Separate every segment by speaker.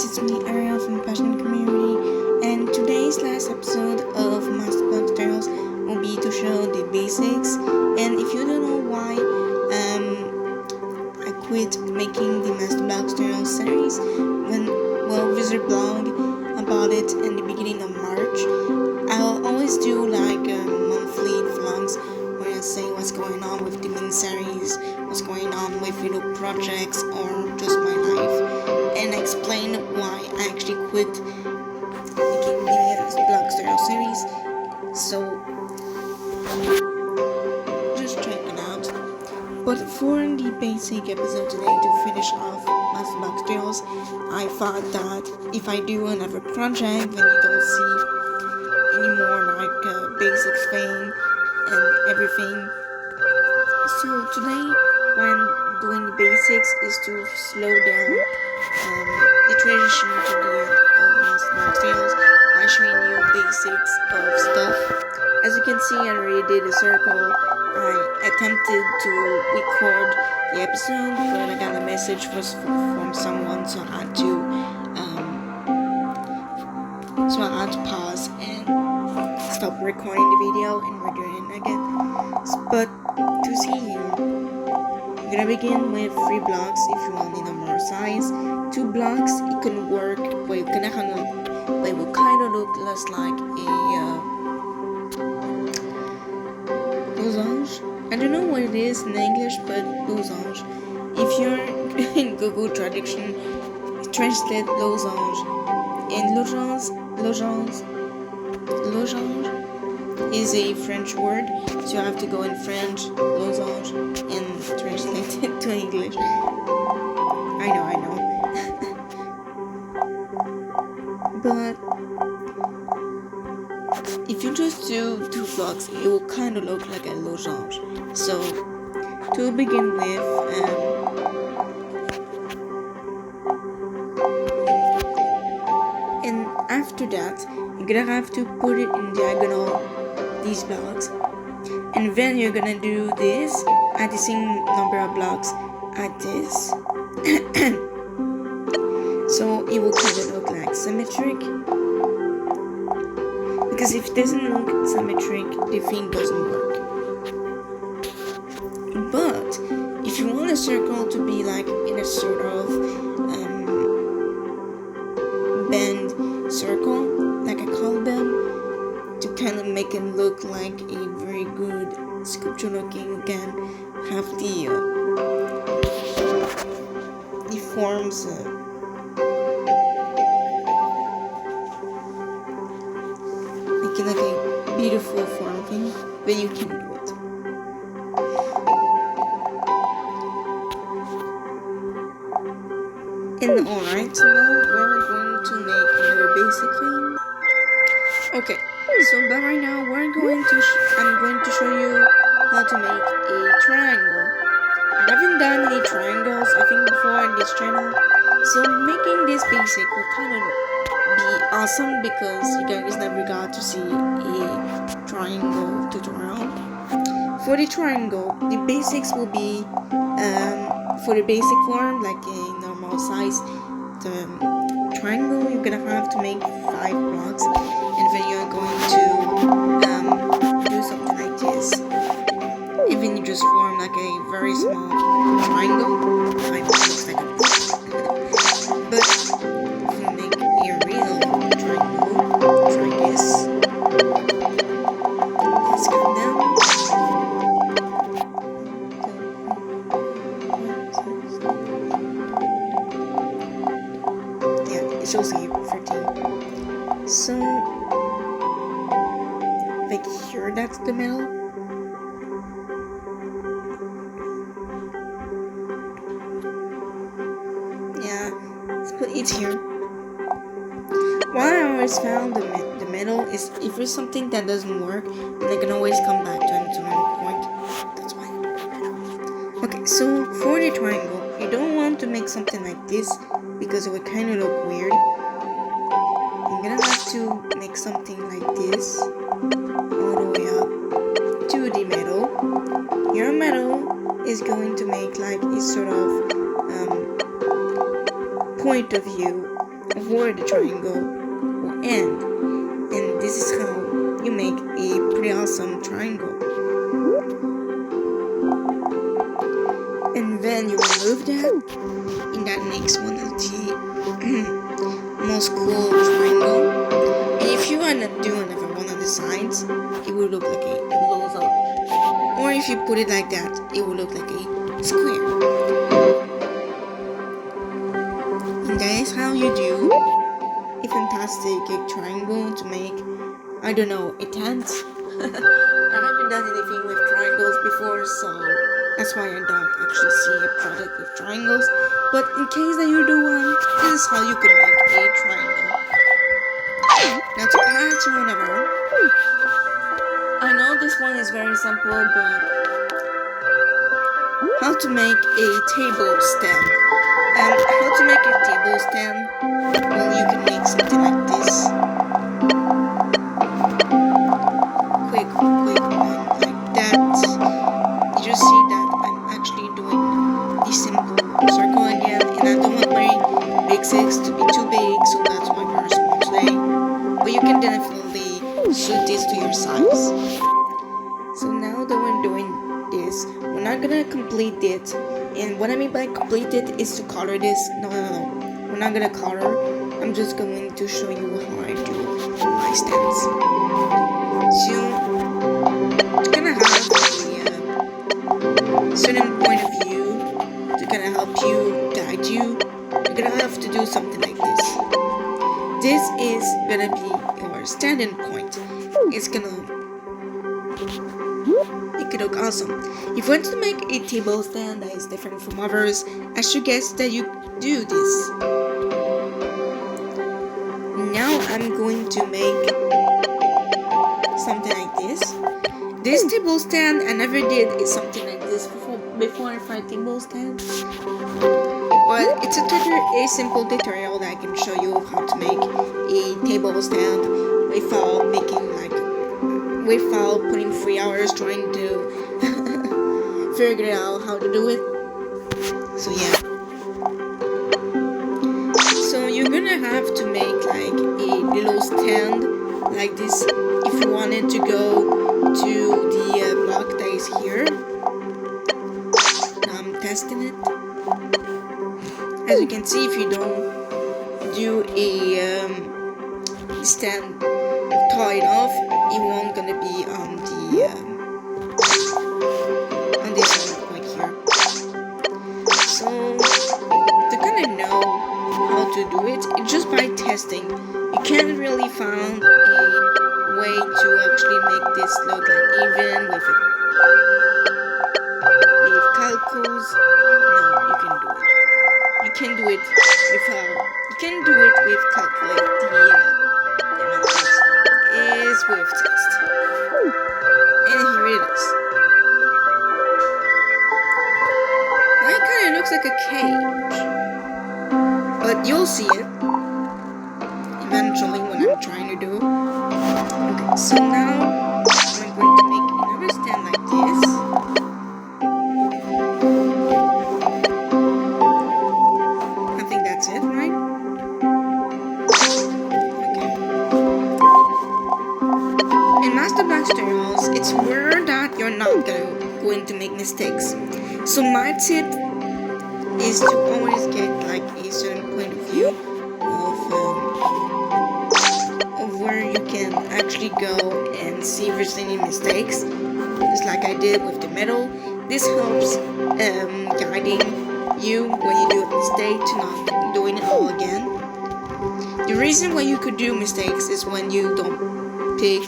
Speaker 1: it's me Ariel from Passion Community, and today's last episode of Masterbox Tutorials will be to show the basics. And if you don't know why I quit making the Masterbox Tutorials series, visit blog about it in the beginning of March. I'll always do like monthly vlogs where I say what's going on with the main series, what's going on with projects or just my life, and I explain why I actually quit making the blog style series. So just check it out. But for the basic episode today, to finish off Masterbox Tutorials, I thought that if I do another project, then you don't see any more like basic thing and everything. So today, when doing the basics, is to slow down the transition to the end of Masterbox Tutorials by showing you basics of stuff. As you can see, I already did a circle. I attempted to record the episode, but I got a message from someone, so I had to pause and stop recording the video, and we're doing it again. But to see here, I'm gonna begin with 3 blocks if you want the number of size. 2 blocks, it can work, but it will kind of look less like a losange. I don't know what it is in English, but losange. If you're in Google Traduction, translate losange. And losange is a French word, so you have to go in French, losange, and translate it to English. I know. But if you just do 2 blocks, it will kind of look like a losange. So to begin with, and after that, you're gonna have to put it in diagonal, these blocks, and then you're gonna do this at the same number of blocks at this. So it will kind of look like symmetric, because if it doesn't look symmetric, the thing doesn't work. But if you want a circle to be like in a sort of bend circle, like a cobweb, to kind of make it look like a very good sculpture looking, you can have the forms making like a beautiful form thing, then you can do it. And alright, so now we're going to make another basic thing. Okay, so but right now I'm going to show you how to make a triangle. I haven't done any triangles, I think, before in this channel, so making this basic will kind of be awesome because you guys never got to see a triangle tutorial. For the triangle, the basics will be for the basic form, like a normal size triangle, you're gonna have to make 5 blocks, and then you're going to do something like this. And then you just form like a very small triangle. It looks like a book. But if you make a real triangle, try this. Let's come down. Yeah, it shows you 13. So, like here, that's the middle. Put it here. What I always found the middle is if there's something that doesn't work, then I can always come back to one point. That's why. Okay, so for the triangle, you don't want to make something like this because it would kind of look weird. You're gonna have to make something like this all the way up to the middle. Your middle is going to make like a sort of point of view of where the triangle will end. And this is how you make a pretty awesome triangle. And then you remove that, and that makes one of the most cool triangle. And if you wanna do another one on the sides, it will look like a blows up. Or if you put it like that, it will look like a square. And that is how you do a fantastic triangle to make, I don't know, a tent. I haven't done anything with triangles before, so that's why I don't actually see a product with triangles. But in case that you do one, this is how you can make a triangle. Now to add to another, I know this one is very simple, but how to make a table stand. And how to make a table stand, well, you can make something like this. Quick one like that. Did you see that I'm actually doing the simple circle again, and I don't want my big six to be too big, so that's why we're small today. But you can definitely suit this to your size. So now that we're doing this, we're not gonna complete it. And what I mean by complete it is to color this. No. We're not gonna color. I'm just going to show you how I do my stands. So to kind of have a certain point of view to kind of help you, guide you, you're gonna have to do something like this. This is gonna be your standing point. It's gonna look awesome. If you want to make a table stand that is different from others, I suggest that you do this. Now I'm going to make something like this. This table stand I never did something like this before I tried table stand. But it's a simple tutorial that I can show you how to make a table stand without putting 3 hours trying to figure out how to do it. So yeah. So you're gonna have to make like a little stand like this if you wanted to go to the block that is here. Now I'm testing it. As you can see, if you don't do a stand tall enough, it won't gonna be on the on this point here. So to kind of know how to do it, it's just by testing. You can't really find a way to actually make this look like even with calculus. No, you can do it. You can do it without. You can do it with calculate the amount of text. Is with text. And here it is. Now it kind of looks like a cage, but you'll see it eventually when I'm trying to do. Okay, so now I'm going to make another stand like this. I think that's it, right? Okay. In Master Black tutorials, it's rare that you're not going to make mistakes. So my tip is to always get like a certain point of view of where you can actually go and see if there's any mistakes. Just like I did with the metal. This helps guiding you when you do a mistake to not doing it all again. The reason why you could do mistakes is when you don't pay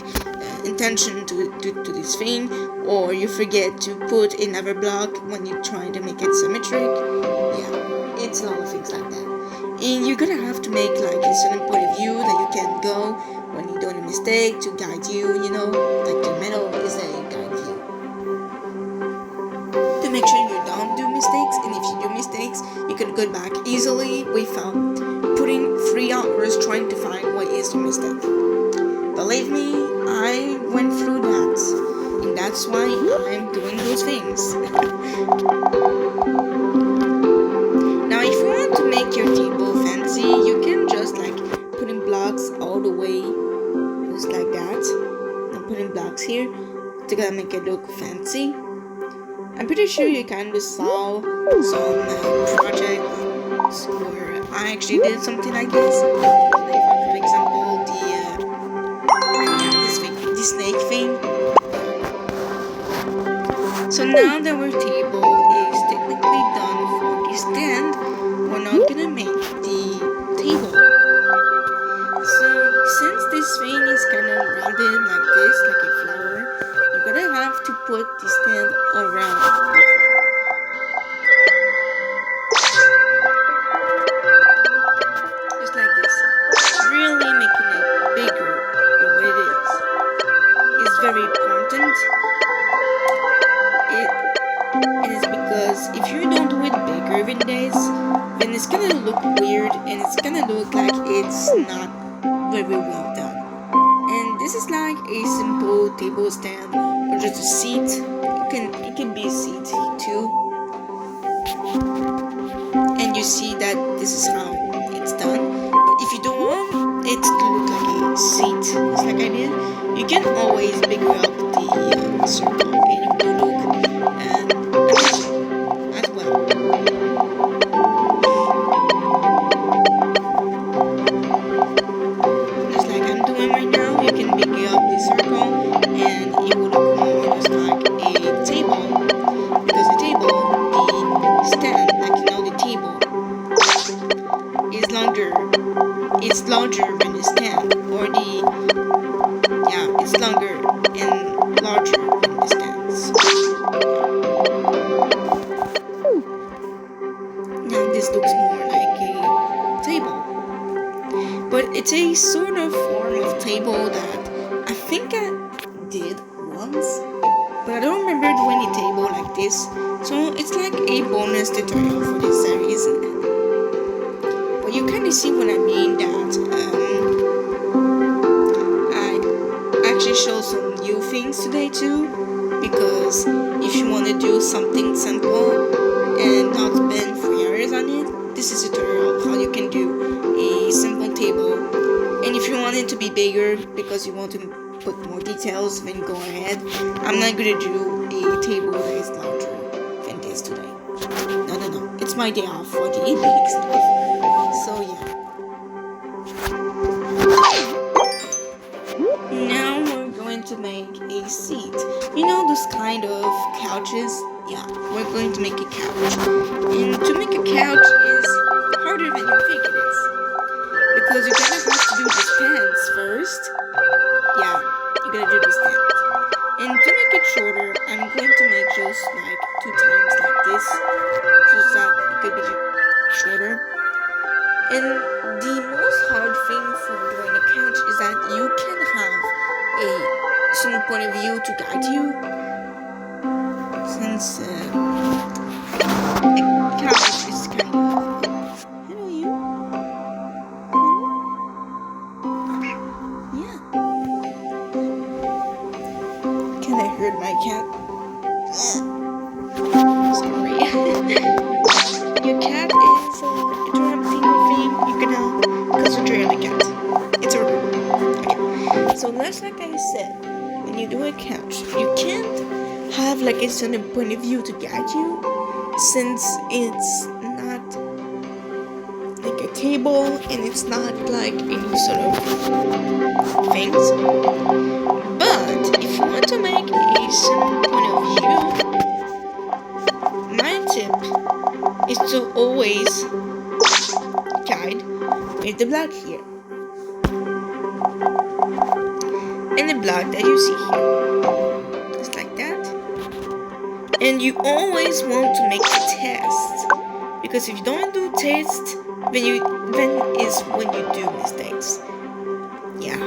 Speaker 1: attention to this thing, or you forget to put another block when you're trying to make it symmetric. Yeah, it's a lot of things like that. And you're gonna have to make like a certain point of view that you can go when you're doing a mistake to guide you, you know, like the metal is a guide view. To make sure you don't do mistakes, and if you do mistakes, you can go back easily without putting 3 hours trying to find what is the mistake. Believe me, I went through that, and that's why I'm doing those things. Now, if you want to make your table fancy, you can just gotta make it look fancy. I'm pretty sure you kind of saw some projects where I actually did something like this. Like for example, the snake thing. So now that our table is technically done for the stand, we're not gonna make the table. So since this thing is kind of rounded like this, like a flower, you're gonna have to put the stand around the flower. Just like this. Really making it bigger than what it is very important. It is because if you don't do it bigger than this, then it's gonna look weird and it's gonna look like it's not very well done. And this is like a simple table stand or just a seat. It can be a seat too. And you see that this is how it's done. But if you don't want it to look like a seat, just like I did, you can always bigger up the circle and it will look amazing as well. Just like I'm doing right now, you can bigger up the circle and it will look more just like a table. Because the table, the stand, like you know, the table is longer. It's larger than the stand, or it's longer and larger than the stands. Now this looks more like a table, but it's a sort of form of table that I think I did once, but I don't remember doing a table like this, so it's like a bonus tutorial for this series. But you kind of see what I mean, that I actually show some new things today too, because if you want to do something simple and not spend 3 hours on it, this is a tutorial of how you can do a simple table. And if you want it to be bigger because you want to put more details, then go ahead. I'm not gonna do a table that is larger than this today. No, it's my day off for the big stuff. So yeah. Now we're going to make a seat. You know those kind of couches? Yeah, we're going to make a couch. And to make a couch is harder than you think it is, because you're gonna have to do the stands first. Yeah, you're gonna do the stands. And to make it shorter, I'm going to make just like 2 times like this, so that it could be shorter. And the most hard thing for doing a couch is that you can have a certain point of view to guide you, since a couch is kind of... Hello, you? Yeah. Can I hurt my cat? Sorry. Your cat is interrupting your thing. You can concentrate on the cat. It's over. Okay. So that's like I said, when you do a couch, you can't have like a certain point of view to guide you, since it's not like a table and it's not like any sort of things. But if you want to make a certain point of view, my tip is to always guide with the block here and the block that you see here, just like that. And you always want to make a test, because if you don't do test, then is when you do mistakes. Yeah,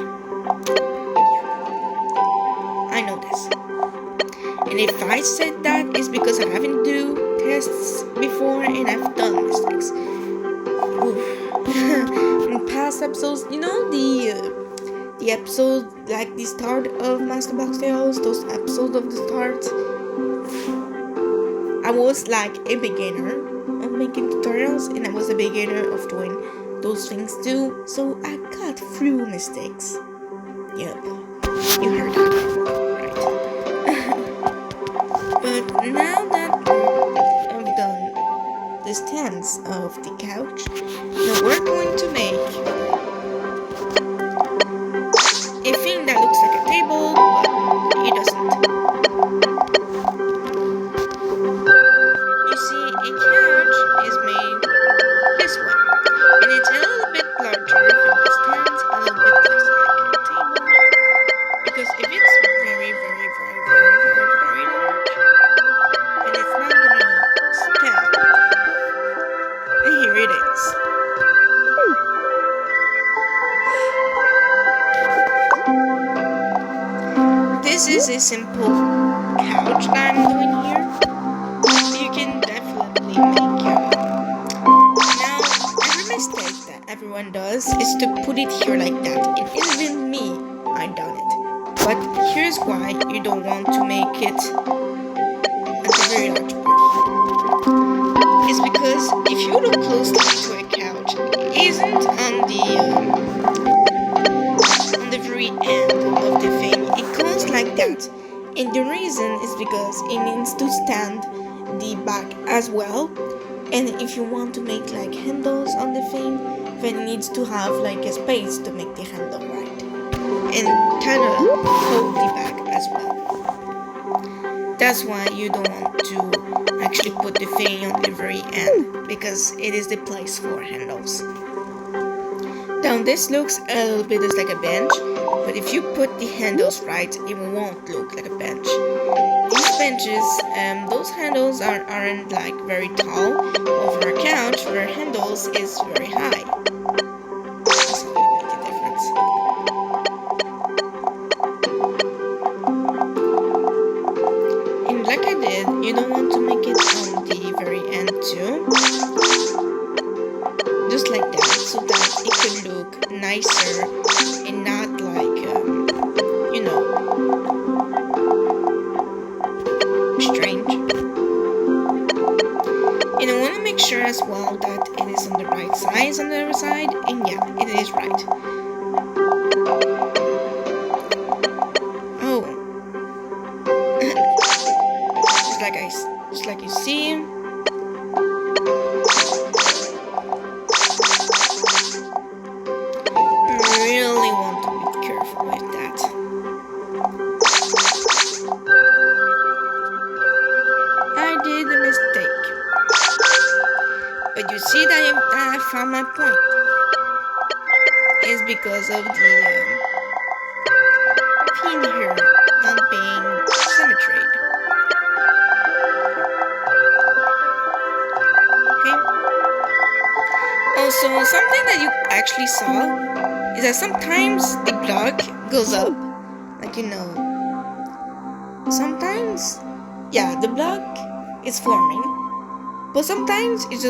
Speaker 1: I know this. And if I said that, it's because I haven't do tests before and I've done mistakes. In past episodes, you know the episode, like the start of Master Box Tales, those episodes of the start, I was like a beginner of making tutorials, and I was a beginner of doing those things too, so I got through mistakes. Yep, you heard that right. But now that I've done the stands of the couch, now we're going to make a thing that looks like a table, but it doesn't. You see, a couch is made this way, and it's a little bit larger than the stands, a little bit less like a table, because if it's very, very, very, very, very, very large, then it's not gonna stand. And here it is. This is a simple couch that I'm doing here. You can definitely make now, every mistake that everyone does is to put it here like that. And even me, I've done it. But here's why you don't want to make it at a very large part. It's because if you look closely to a couch, it isn't on the very end of the thing. It goes like that. And the reason is because it needs to stand the back as well. And if you want to make like handles on the thing, then it needs to have like a space to make the handle right. And kind of hold the back as well. That's why you don't want to actually put the thing on the very end, because it is the place for handles. Now this looks a little bit as like a bench, but if you put the handles right, it won't look like a bench. These benches, those handles aren't like very tall over a couch where handles is very high. That's how you make the difference. And like I did, you don't want to make it on the very end too. Just like that, so that it could look nicer and not like, you know, strange. And I want to make sure as well that it is on the right size on the other side, and yeah, it is right. Oh, just like you see. Really want to be careful with that. I did a mistake. But you see that I found my point. It's because of the pin here not being symmetried. Okay? Also, something that you actually saw is that sometimes the block goes up, like sometimes, yeah, the block is forming, but sometimes it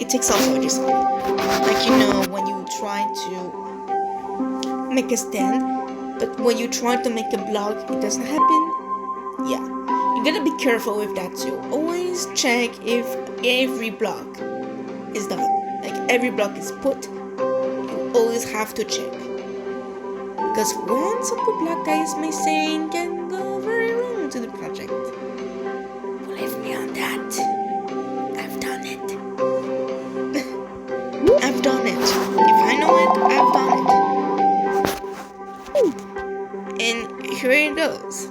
Speaker 1: takes off on yourself. Like when you try to make a stand, but when you try to make a block, it doesn't happen. Yeah, you gotta be careful with that too. Always check if every block is done, like every block is put. Always have to check, because one simple block that is missing can go very wrong to the project. Believe me on that. I've done it. I've done it. If I know it, I've done it. And here it goes.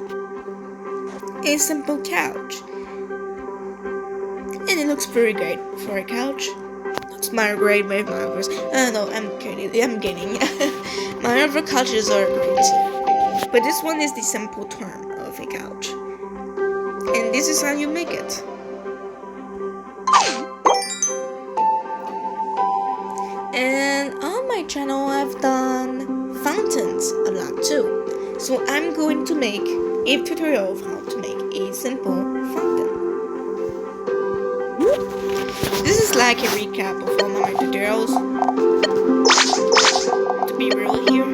Speaker 1: A simple couch. And it looks pretty great for a couch. My great with my others. No, I'm kidding. My other couches are great. But this one is the simple term of a couch. And this is how you make it. And on my channel I've done fountains a lot too. So I'm going to make a tutorial of how to make a simple fountain. This is like a recap of all my tutorials, to be real here.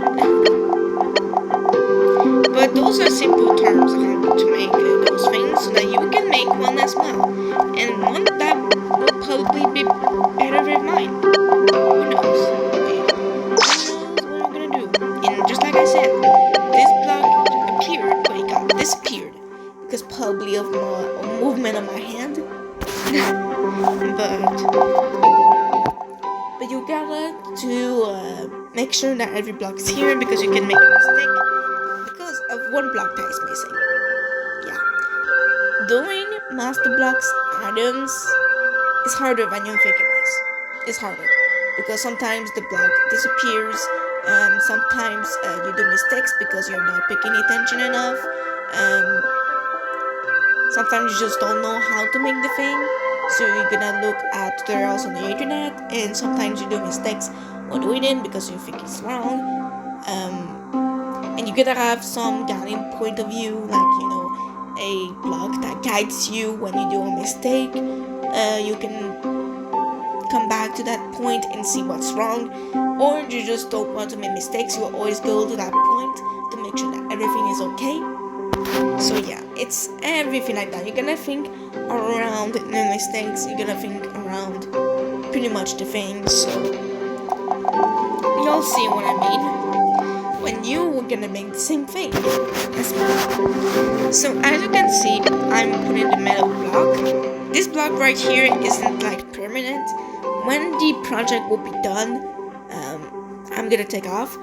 Speaker 1: But those are simple terms of how to make those things so that you can make one as well. And one that will probably be better than mine. Who knows? Who knows what I'm gonna do? And just like I said, this block appeared, but it got disappeared. Because probably gotta to make sure that every block is here because you can make a mistake because of one block that is missing. Yeah. Doing master blocks items is harder than you think it is. It's harder because sometimes the block disappears. Sometimes you do mistakes because you're not paying attention enough. Sometimes you just don't know how to make the thing, so you're gonna look at tutorials on the internet, and sometimes you do mistakes while doing it because you think it's wrong. And you're gonna have some guiding point of view, like a block that guides you when you do a mistake. You can come back to that point and see what's wrong, or you just don't want to make mistakes. You always go to that point to make sure that everything is okay. So yeah, it's everything like that. You're gonna think around the mistakes. You're gonna think around pretty much the things. So you'll see what I mean when you're gonna make the same thing as me. So as you can see, I'm putting the metal block. This block right here isn't like permanent. When the project will be done, I'm gonna take off.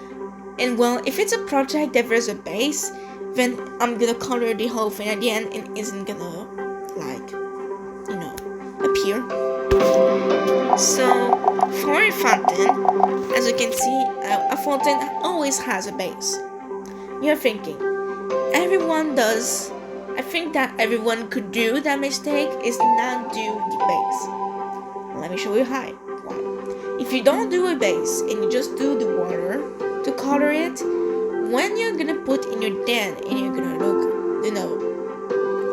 Speaker 1: And well, if it's a project that there's a base, then I'm gonna color the whole thing at the end and isn't gonna appear. So for a fountain, as you can see, a fountain always has a base. You're thinking, everyone does. I think that everyone could do that mistake is not do the base. Let me show you how. If you don't do a base and you just do the water to color it, when you're gonna put in your den and you're gonna look,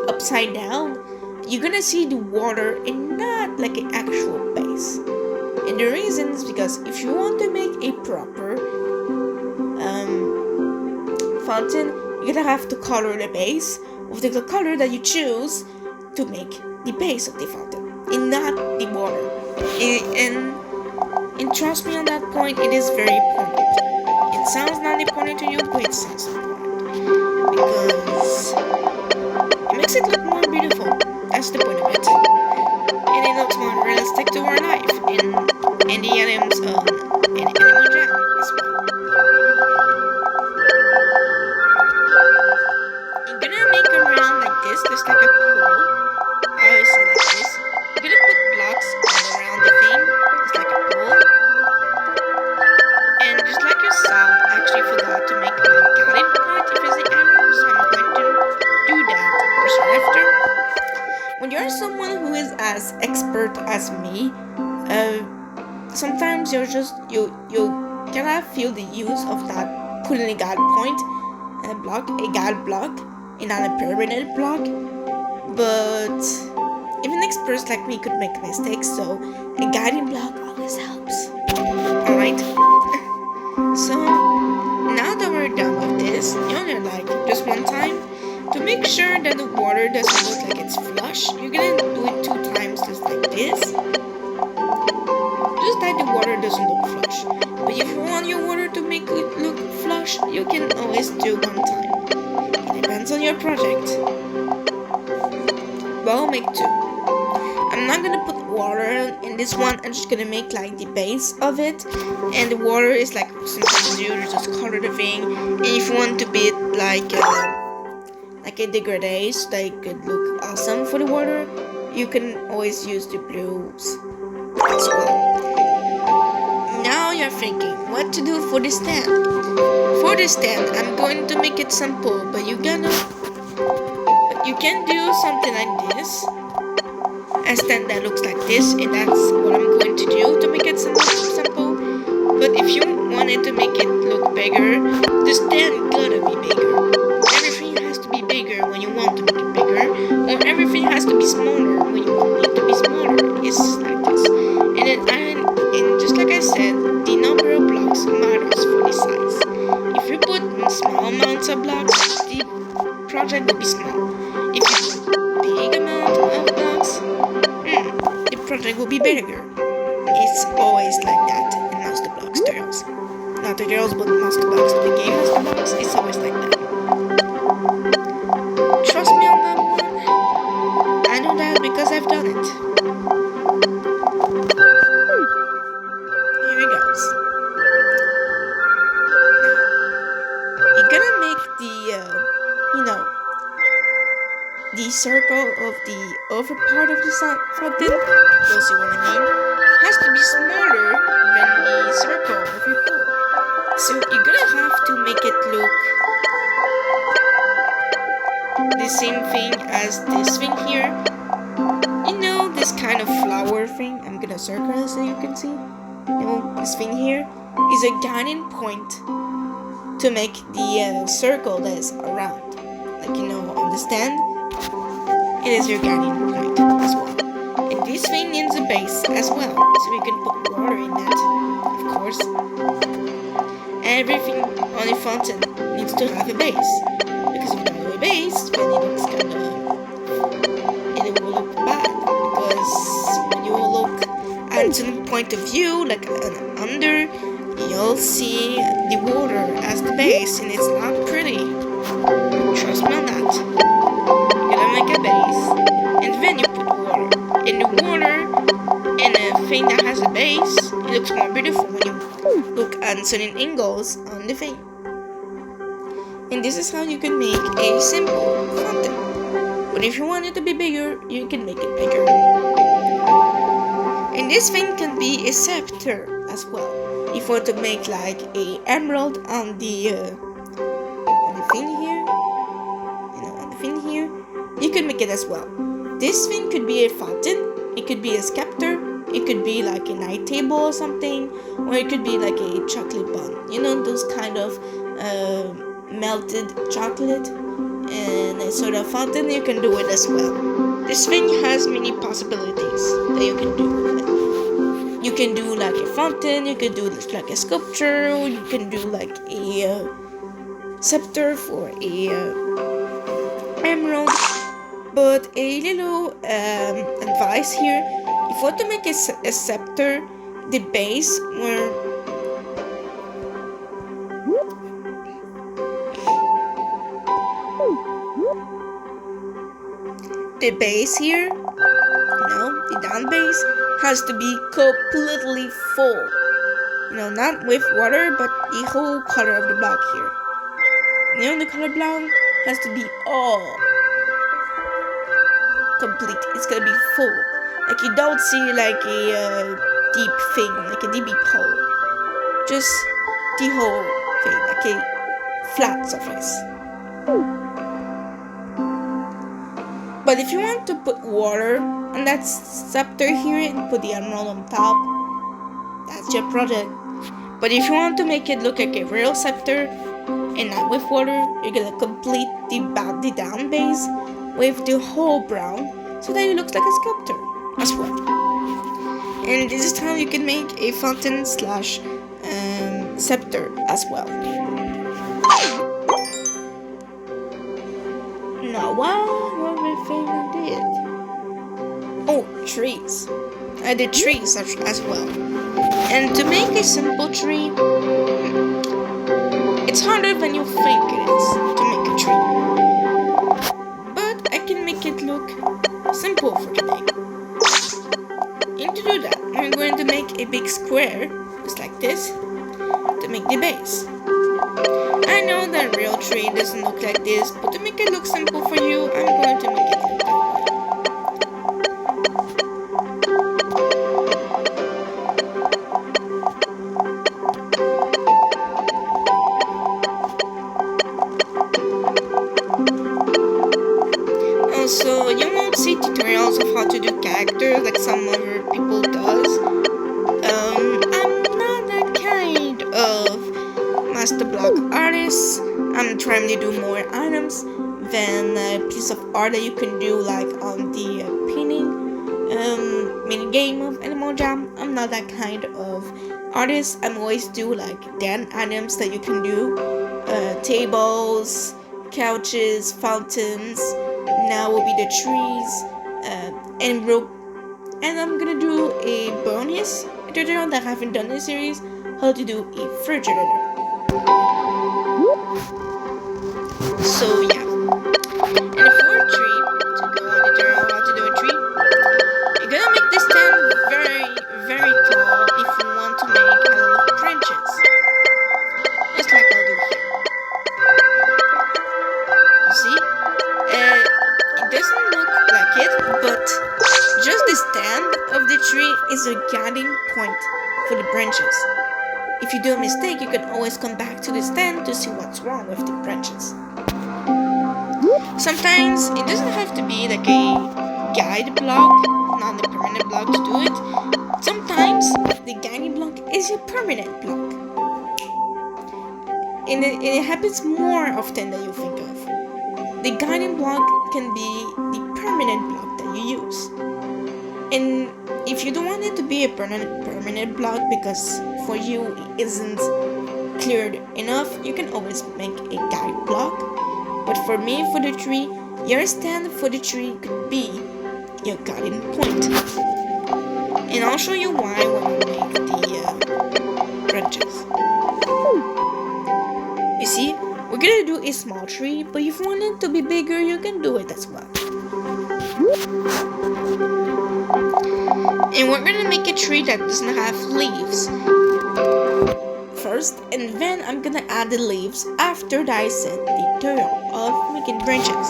Speaker 1: upside down, you're gonna see the water and not like an actual base. And the reason is because if you want to make a proper fountain, you're gonna have to color the base with the color that you choose to make the base of the fountain, and not the water. And trust me on that point, it is very important. It sounds not important to you, but it sounds important because it makes it look more beautiful. That's the point of it, and it looks more realistic to our life and the items in Animal Jam as well. I'm gonna make a round like this, just like a pool. I always say like this. I'm gonna put blocks all around the thing, just like a pool. And just like you saw, I actually forgot to make my guiding point if it's the error, so I'm going to do that right after. When you're someone who is as expert as me, sometimes you cannot feel the use of that putting a guide point a guide block, and not a permanent block. But even experts like me could make mistakes, so a guiding block always helps. Alright? So now that we're done with this, you're like just one time to make sure that the water doesn't look like it's flush. You're gonna do it 2 times, just like this, just that the water doesn't look flush. But if you want your water to make it look flush, you can always do 1 time. It depends on your project. But I'll make 2. I'm not gonna put water in this one. I'm just gonna make like the base of it, and the water is like something to do. You just color the thing, and if you want to be like a degradé, so that it could look awesome for the water, you can always use the blues as well. Now you're thinking what to do for the stand. For the stand, I'm going to make it simple, but you can do something like this. A stand that looks like this, and that's what I'm going to do to make it simple. But if you wanted to make it look bigger, the stand gotta be bigger. Everything has to be bigger when you want to make it bigger, or everything has to be smaller when you want it to be smaller. It's like this. And just like I said, the number of blocks matters for the size. If you put small amounts of blocks, the project will be small. If you put big amount of blocks, the project will be bigger. It's always like that in Master Blocks tutorials. Not tutorials, but Master Blocks. The game Master Blocks, it's always like that. Trust me on that one. I know that because I've done it. Here we circle of the over part of the fountain, you'll see what I mean, has to be smaller than the circle of your pool. So you're gonna have to make it look the same thing as this thing here. You know, this kind of flower thing. I'm gonna circle it so you can see. You know, this thing here is a guiding point to make the circle that is around. Like, you know, understand? It is your guiding point as well. And this thing needs a base as well, so we can put water in that, of course. Everything on a fountain needs to have a base, because if you don't have a base, then it looks it will look bad, because when you look at a certain point of view, like under, you'll see the water as the base, and it's not pretty. Trust me on that. You're gonna make a base, and then you put water. And the water and a thing that has a base, it looks more beautiful when you look at certain angles on the thing. And this is how you can make a simple fountain. But if you want it to be bigger, you can make it bigger. And this thing can be a scepter as well. If you want to make like a emerald on the thing here, you know, on the thing here, you can make it as well. This thing could be a fountain, it could be a scepter, it could be like a night table or something, or it could be like a chocolate bun. You know, those kind of melted chocolate and a sort of fountain, you can do it as well. This thing has many possibilities that you can do with it. You can do like a fountain, you can do like a sculpture, you can do like a scepter for a emerald. But a little advice here, if you want to make a scepter, the base here, you know, the down base has to be completely full. You know, not with water, but the whole color of the block here. You know, the color block has to be all complete. It's gonna be full. Like you don't see like a deep thing, like a deep hole. Just the whole thing, like a flat surface. But if you want to put water on that scepter here and put the emerald on top, that's your project. But if you want to make it look like a real scepter and not with water, you're gonna complete the down base with the whole brown so that it looks like a sculptor as well. And this is how you can make a fountain slash scepter as well. Now what thing I did? Oh, trees. I did trees as well. And to make a simple tree, it's harder than you think it is to make a tree. But I can make it look simple for today. And to do that, I'm going to make a big square, just like this, to make the base. I know that real tree doesn't look like this, but to make it look simple for you, I'm going to make it look that way. Also, you won't see tutorials of how to do characters like some other people does. I'm not that kind of master block artist. I'm trying to do more items than a piece of art that you can do like on the painting mini game of Animal Jam. I'm not that kind of artist. I'm always do like 10 items that you can do, tables, couches, fountains. Now will be the trees and rope. And I'm gonna do a bonus tutorial that I haven't done in this series, how to do a refrigerator. So yeah, and for a tree, to go on the tutorial how to do a tree, you're gonna make this stand very, very tall if you want to make a lot of branches, just like I'll do here. You see, it doesn't for the branches. If you do a mistake, you can always come back to the stand to see what's wrong with the branches. Sometimes it doesn't have to be like a guide block, not a permanent block to do it. Sometimes the guiding block is a permanent block. And it happens more often than you think of. The guiding block can be the permanent block that you use. And if you don't want it to be a permanent block because for you it isn't cleared enough, you can always make a guide block. But for me, for the tree, your stand for the tree could be your guiding point. And I'll show you why when we make the branches. You see, we're gonna do a small tree, but if you want it to be bigger, you can do it as well. And we're gonna make a tree that doesn't have leaves first, and then I'm gonna add the leaves after I set the tutorial of making branches.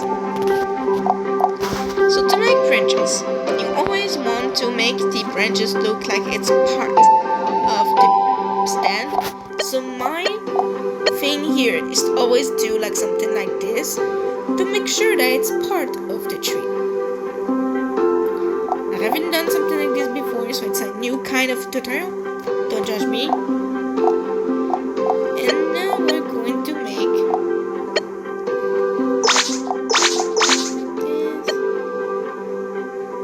Speaker 1: So to make branches, you always want to make the branches look like it's part of the stand. So my thing here is to always do like something like this to make sure that it's part of the tree. I haven't done something like this before, so it's a new kind of tutorial. Don't judge me. And now we're going to make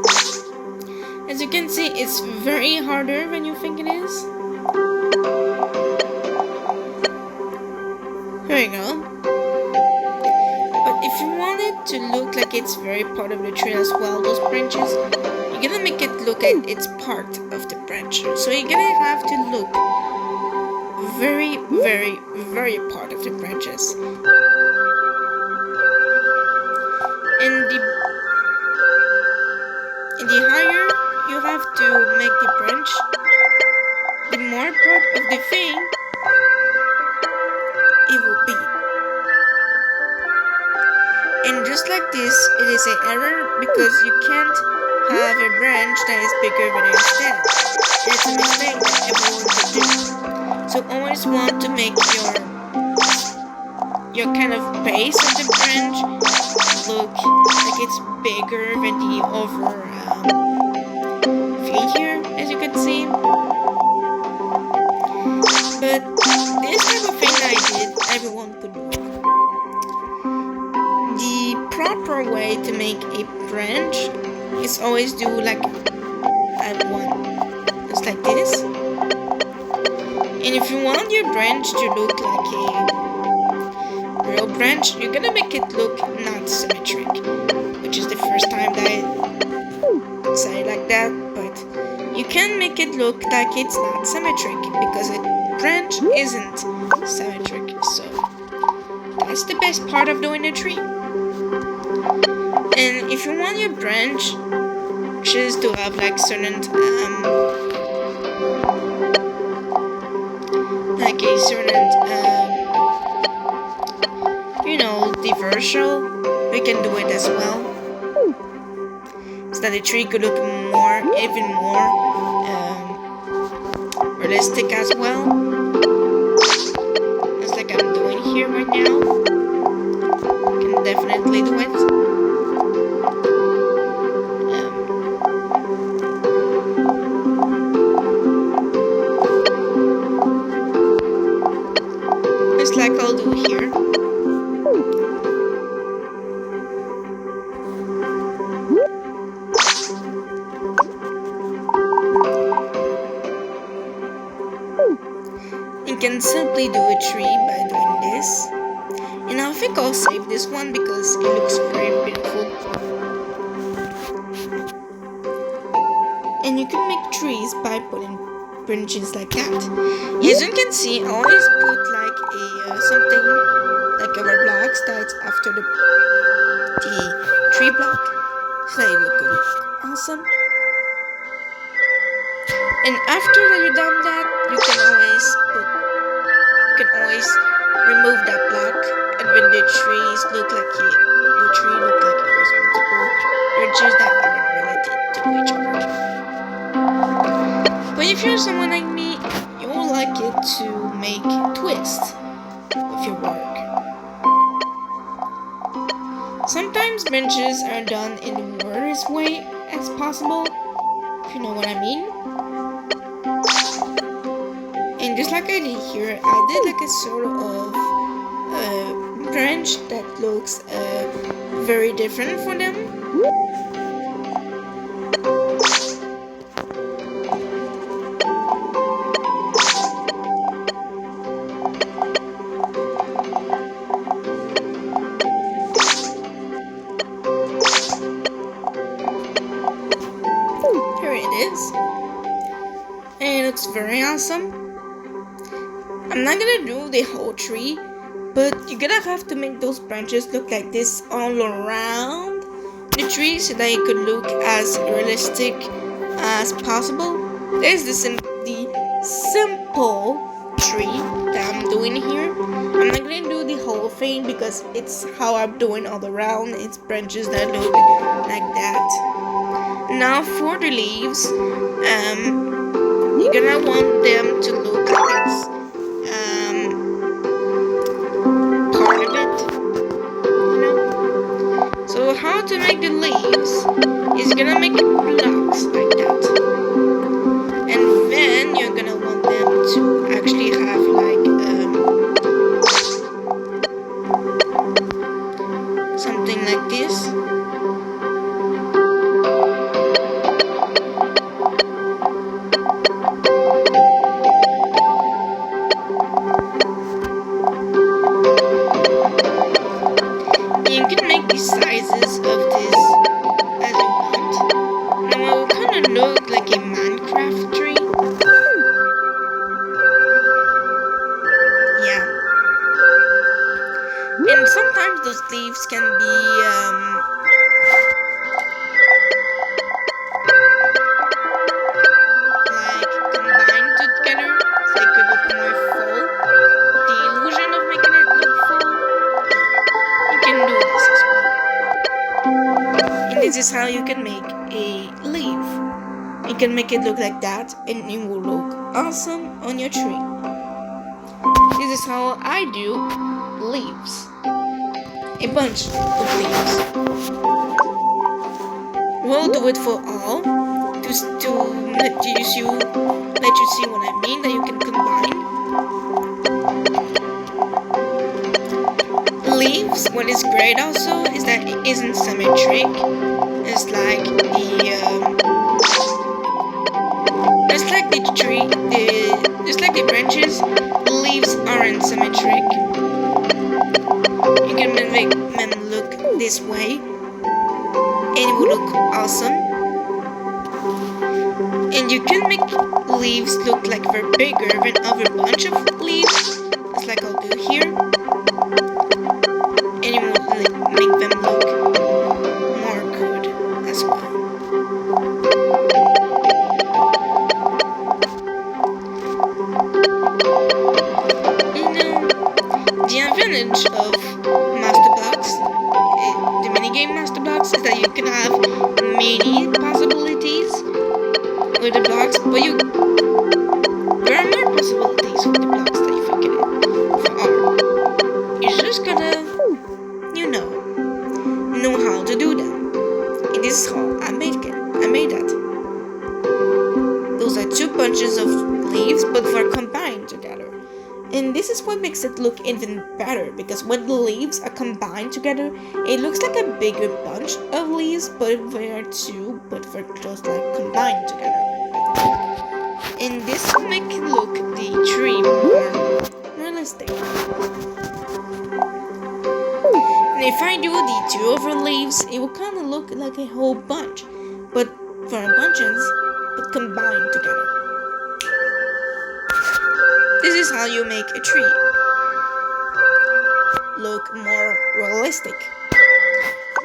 Speaker 1: this. As you can see, it's very harder than you think it is. There you go. But if you want it to look like it's very part of the tree as well, those branches, you're gonna make it look like it's part of the branch. So you're gonna have to look very, very, very part of the branches. And the higher you have to make the branch, the more part of the thing it will be. And just like this, it is an error because you can't have a branch that is bigger than your stand. It's a mistake that everyone could do. So always want to make your kind of base of the branch look like it's bigger than the over view here, as you can see. But this type of thing that I did, everyone could do. The proper way to make a branch is always do like one, just like this. And if you want your branch to look like a real branch, you're gonna make it look not symmetric, which is the first time that I say it like that. But you can make it look like it's not symmetric because a branch isn't symmetric. So that's the best part of doing a tree. And if you want your branches to have like certain like a certain diversion, we can do it as well, so that the tree could look even more realistic as well, just like I'm doing here right now. You can definitely do it. Just like I'll do here. You can simply do a tree by doing this. And I think I'll save this one because it looks very beautiful. And you can make trees by putting branches like that. As you can see, I always put like a something like our blocks that's after the tree block, so it look awesome. And after that you're done that, you can always remove that block, and when the trees look like the tree look like there's multiple branches that are related to each other. But if you're someone like me, you will like it to make twists with your work. Sometimes benches are done in the weirdest way as possible, if you know what I mean. And just like I did here, I did like a sort of branch that looks very different for them. Here it is. And it looks very awesome. I'm not gonna do the whole tree, but you're gonna have to make those branches look like this all around the tree so that it could look as realistic as possible. There's the simple tree that I'm doing here. I'm not gonna do the whole thing because it's how I'm doing all around. It's branches that look like that. Now for the leaves, you're gonna want them to look like it's part of it, you know. So how to make the leaves is gonna make blocks like that, and then you're gonna want them to actually have like something like this. You can make the sizes of this as you want. Now it will kind of look like a Minecraft tree. Yeah. And sometimes those leaves can be like combined together so it could look more full. The illusion of making it look full. You can do this as well. And this is how you can make a leaf. You can make it look like that and it will look awesome on your tree. This is how I do leaves. A bunch of leaves. We'll do it for all to let you see what I mean, that you can combine. Leaves, what is great also is that it isn't symmetric. It's like the tree, just like the branches, the leaves aren't symmetric. You can make them look this way, and it will look awesome. And you can make leaves look like they're bigger than other bunch of leaves, just like I'll do here. And it will make them look more good as well. The advantage of Master Box, the minigame Master Box, is that you can have many possibilities with the blocks, but there are more possibilities with the blocks that you can get for art. You're just gonna, know how to do them. And this is how I made that. Those are two bunches of leaves, but they're combined together. And this is what makes it look even better, because when the leaves are combined together, it looks like a bigger bunch of leaves, but they're just like combined together. And this will make it look the tree more realistic. And if I do the two over leaves, it will kind of look like a whole bunch, but for bunches, but combined together. This is how you make a tree look more realistic.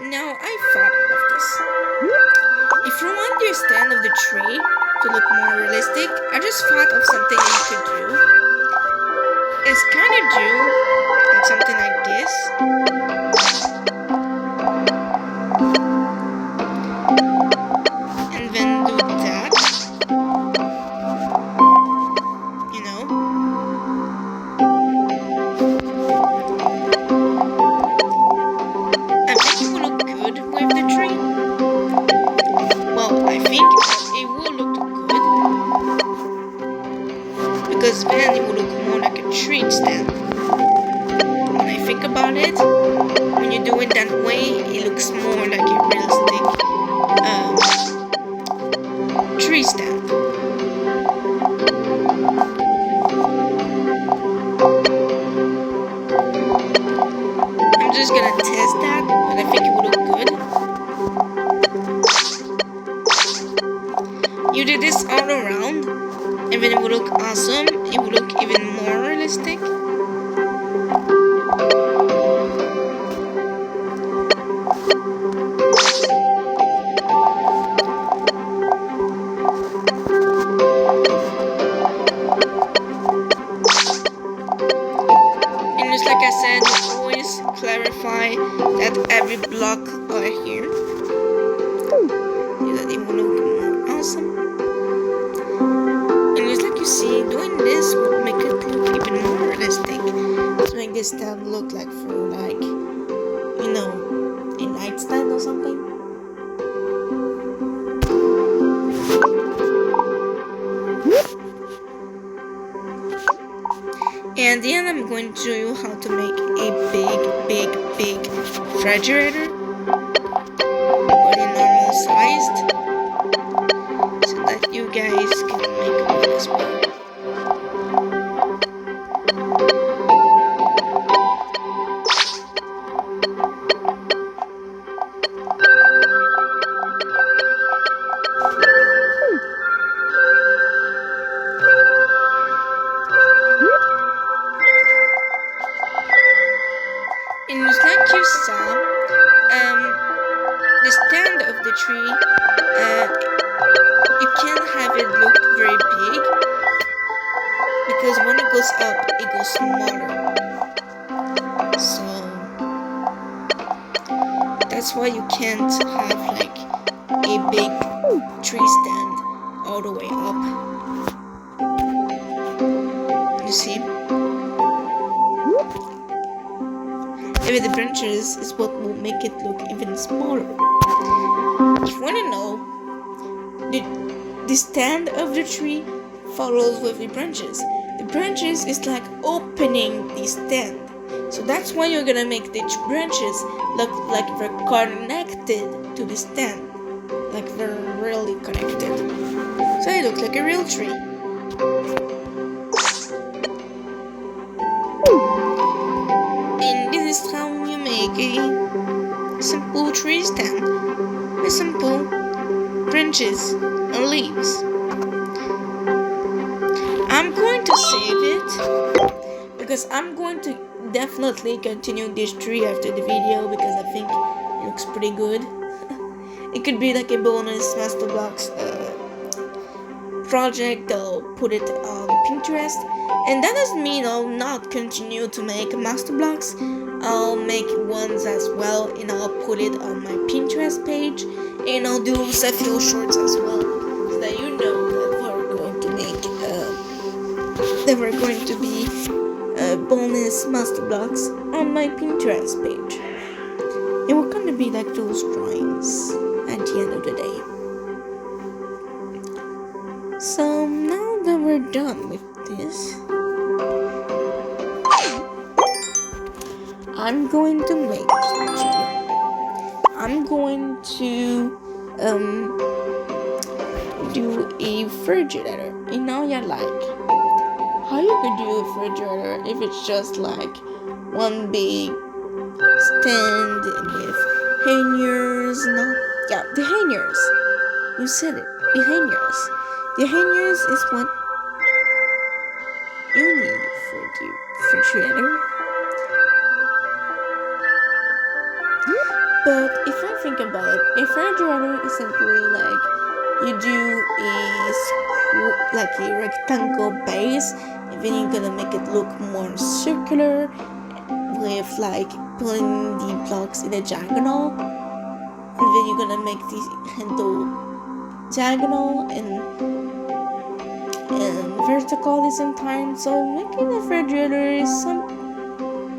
Speaker 1: Now I thought of this. If you want your stand of the tree to look more realistic, I just thought of something you could do. It's kind of do like something like this. And then do that. because then it will look more like a tree stand. When I think about it, when you do it that way, it looks more like a realistic tree stand. I'm just gonna test that, but I think it will look good. You did this all around, and then it will look awesome. It will look even more realistic. And just like I said, you always clarify that every block are here, so that it will look more awesome. And just like you see, doing this will make it look even more realistic. To make this stand look like for like, you know, a nightstand or something. And then I'm going to show you how to make a big refrigerator, but in normal sized, so that you guys can make one as well. And just like you saw, the stand of the tree, you can't have it look very big, because when it goes up, it goes smaller. So that's why you can't have like a big tree stand all the way up. You see? Maybe the branches is what will make it look even smaller. If you want to know, the stand of the tree follows with the branches. The branches is like opening the stand. So that's why you're gonna make the branches look like they're connected to the stand. Like they're really connected. So it looks like a real tree. Is how you make a simple tree stand with simple branches and leaves. I'm going to save it because I'm going to definitely continue this tree after the video, because I think it looks pretty good. It could be like a bonus Master Blocks project. I'll put it on Pinterest, and that doesn't mean I'll not continue to make Master Blocks. I'll make ones as well, and I'll put it on my Pinterest page, and I'll do a few shorts as well, so that you know that we're going to make that we're going to be bonus Master Blocks on my Pinterest page. And we're going to be like those drawings at the end of the day. So now that we're done with this, I'm going to make I'm going to do a refrigerator. And now you're like, how you could do a refrigerator if it's just like one big stand with hangers? No, yeah, the hangers. You said it. The hangers. The hangers is what you need for the refrigerator. But if I think about it, a refrigerator is simply like you do like a rectangle base, and then you're gonna make it look more circular with like putting the blocks in a diagonal, and then you're gonna make the handle diagonal and vertical at the same time. So making a refrigerator is some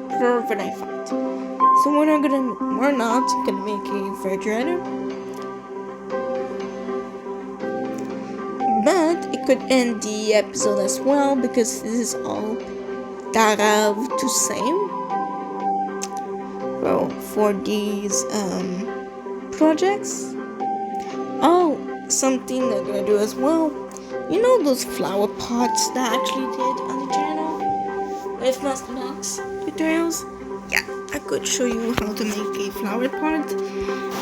Speaker 1: curve that I find. So we're not gonna make a refrigerator, but it could end the episode as well, because this is all that I have to say. Well, for these projects. Oh, something I'm gonna do as well. You know those flower pots that I actually did on the channel with Masterbox tutorials? Yeah, I could show you how to make a flower pot,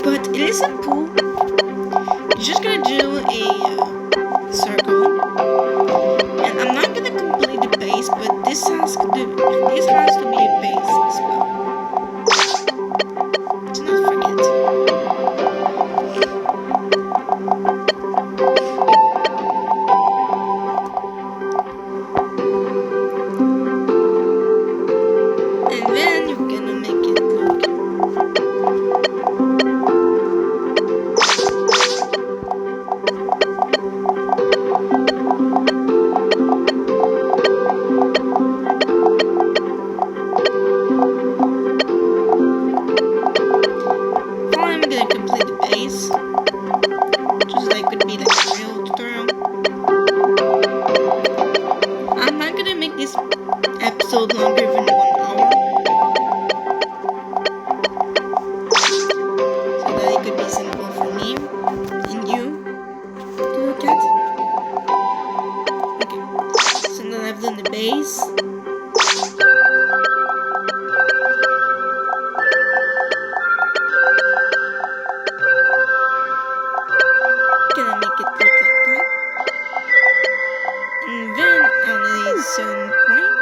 Speaker 1: but it is simple. You're just gonna do a circle, and I'm not gonna complete the base, but this has to be a base as well. Do not forget. And then you're gonna make it look episode longer than 1 hour, so that it could be simple for me and you to look at. Okay, so then I've done the base. Gonna make it look like that, and then on a certain point,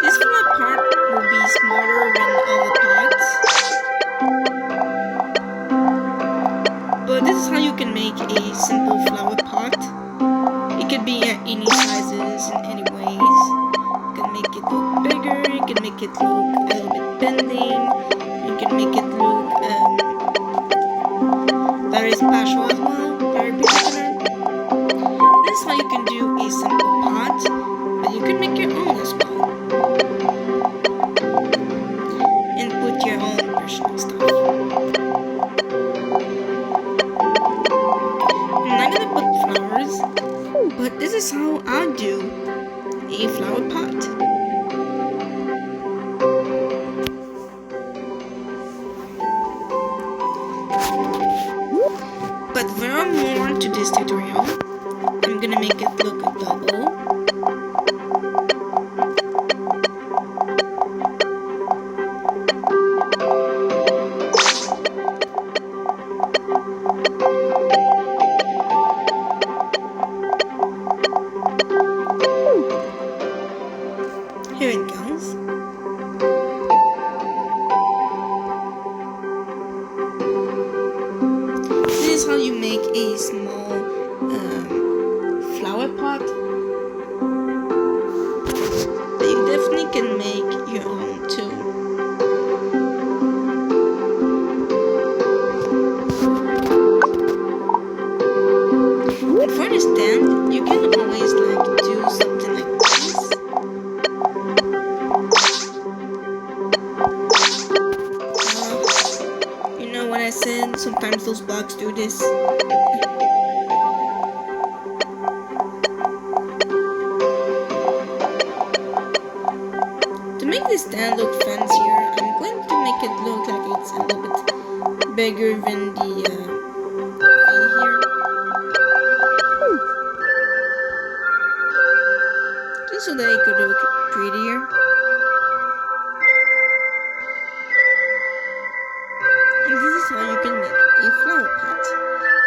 Speaker 1: this flower part will be smaller than other parts, but this is how you can make a simple flower pot. It could be at any sizes in any ways. You can make it look bigger, you can make it look a little bit bending, you can make it look very special as well, very particular. This is how you can do a simple pot, but you can make your own as well. And put your own personal stuff. I'm not gonna put flowers, but this is how I do a flower pot. But there are more to this tutorial. I'm gonna make it look a bubble. Here it goes. This is how you make a small flower pot. But you definitely can make your own too. And for the stand, you can always like do something like this. You know what I said? Sometimes those blocks do this. To make this stand look fancier, I'm going to make it look like it's a little bit bigger than the thing here. Just so that it could look prettier. And this is how you can make a flower pot.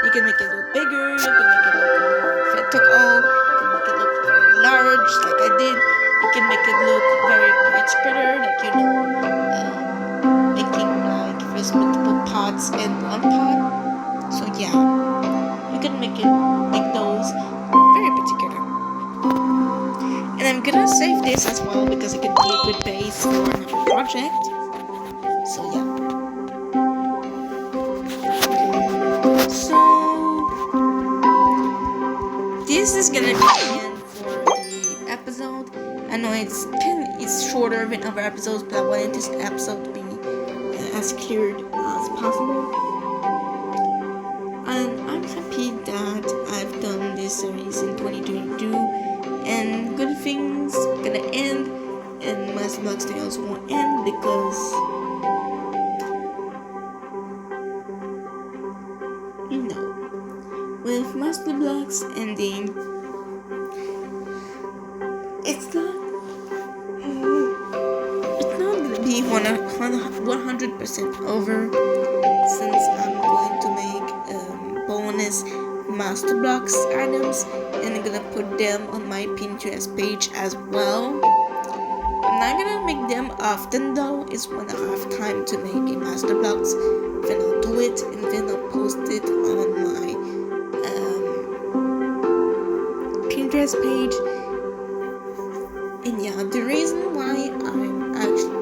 Speaker 1: You can make it look bigger, you can make it look more vertical, you can make it look very large, like I did. You can make it look very prettier, like making like there's multiple pots in one pot. So yeah, you can make those very particular. And I'm gonna save this as well because it could be a good base for another project. So yeah. So this is gonna be the end for the episode. I know it's shorter than other episodes, but I wanted this episode to be as cleared as possible. that I've done this series in 2022, and good things gonna end, and Master Blox Tales won't end because with Master Blox ending, it's not gonna be 100% over, since I'm going to make bonus Master Blox items, and I'm gonna put them on my Pinterest page as well. I'm not gonna make them often though. It's when I have time to make a Master Blox, then I'll do it, and then I'll post it on my Pinterest page. And yeah, the reason why I'm actually,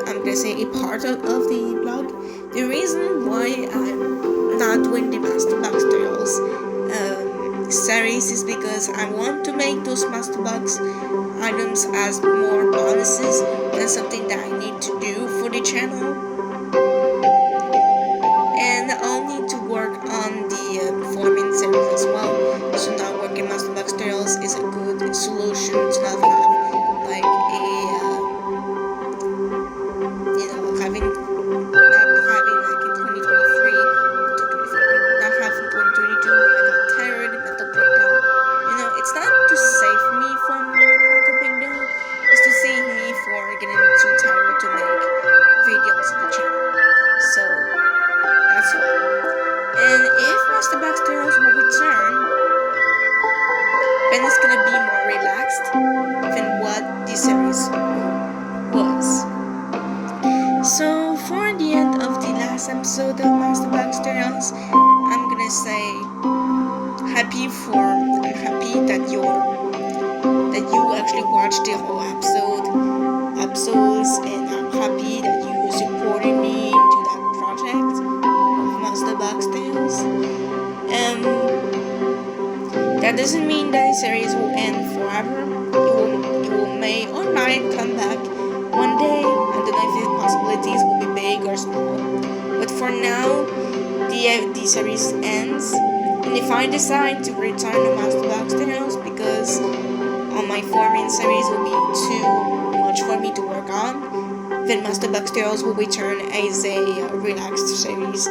Speaker 1: I'm gonna say a part of the blog, the reason why I'm not doing the Master Blox Tales series is because I want to make those Master Blox items as more bonuses. That's something that I need to do for the channel, and I'll need to work on the performing series as well. So not working Master Blox Tales is a good solution to not have like a having like in 2023 not having 2022 when I got tired, mental breakdown. It's not to save me from mental breakdown, it's to save me for getting too tired to make videos on the channel. So that's why. And if Master Blox Tales will return, then it's gonna be more relaxed than what this series was. So for the end of the last episode of Master Blox Tales, I'm gonna say I'm happy that you actually watched the whole episodes, and I'm happy that you supported me into that project of Master Blox Tales. That doesn't mean that the series will end forever. It may or might come back one day. I don't know if the possibilities will be big or small. But for now, the series ends. And if I decide to return to Master Blox Tales because my farming series will be too much for me to work on, then Master Blox Tales will return as a relaxed series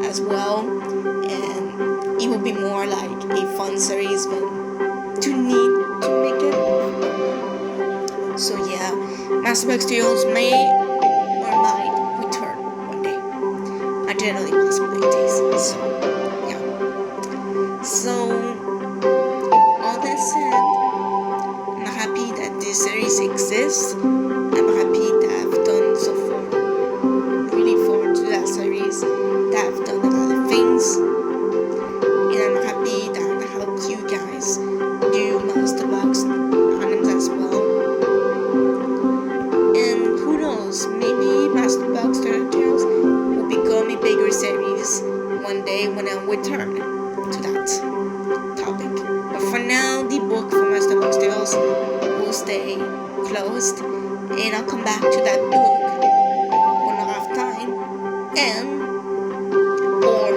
Speaker 1: as well. And it will be more like a fun series, but too neat to make it. So yeah, Master Blox Tales may or might return one day. Are generally possibilities. So yeah. So all that said, I'm happy that this series exists. I'm happy that I've done so far. Really forward to that series. That I've done a lot of things. And I'm happy that I helped you guys do Master Blox items as well. And who knows, maybe Master Blox Tales will become a bigger series one day when I return to that topic. But for now, the book for Master Blox Tales will stay closed, and I'll come back to that book when I have time, or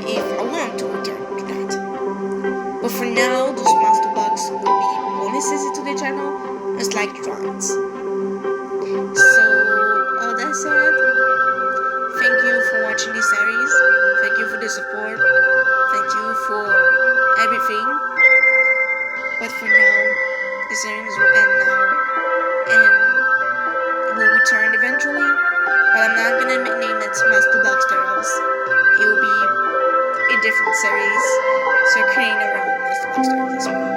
Speaker 1: if I want to return to that. But for now, those Master Blox will be bonuses into the channel, just like drawings. So all that said, thank you for watching this series. Thank you for the support. Thank you for everything. But for now, the series will end now, and it will return eventually. But I'm not gonna name it Master Blox Tales. It will be a different series circulating around Master Blox Tales as well,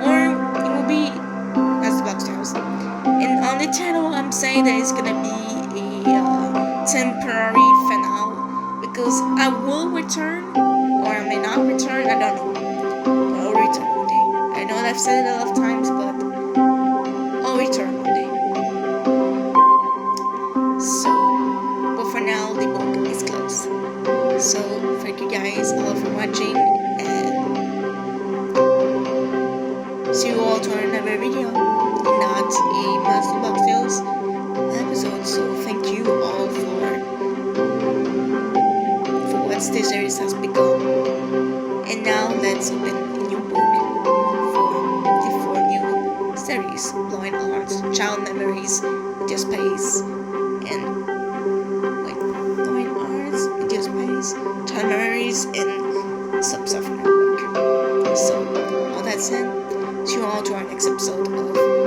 Speaker 1: or it will be Master Blox Tales. And on the channel, I'm saying that it's gonna be a temporary finale, because I will return, or I may not return. I don't know. I'll return one day. I know I've said it a lot of times, but I'll return one day. So, but for now, the book is closed. So, thank you guys all for watching, and see you all to another video, not a Master Blox Tales episode. So, thank you all for what this series has become. now let's open a new book for the 4 new series: Blind Arts, Child Memories, Video Space, and Blind Arts, Video Space, Child Memories, and Subsoft Network. So all that said, see you all to our next episode of